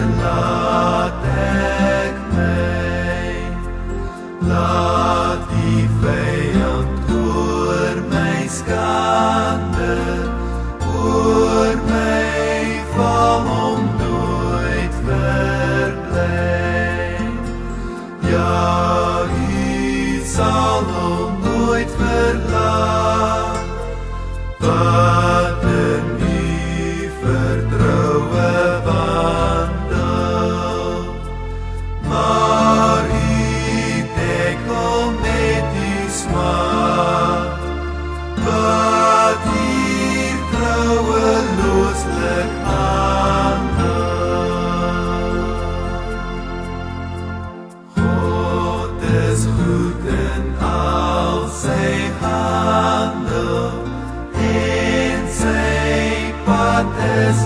verlaat ek my. Laat die vyand oor my skande, oor my val om nooit verbly. Ja, U sal hom nooit verlaat, wat in U vertroue wandel. Maar U dek hom met U smaak, wat hier trouwelooslik handel. God is goed in al sy handel, en sy pad is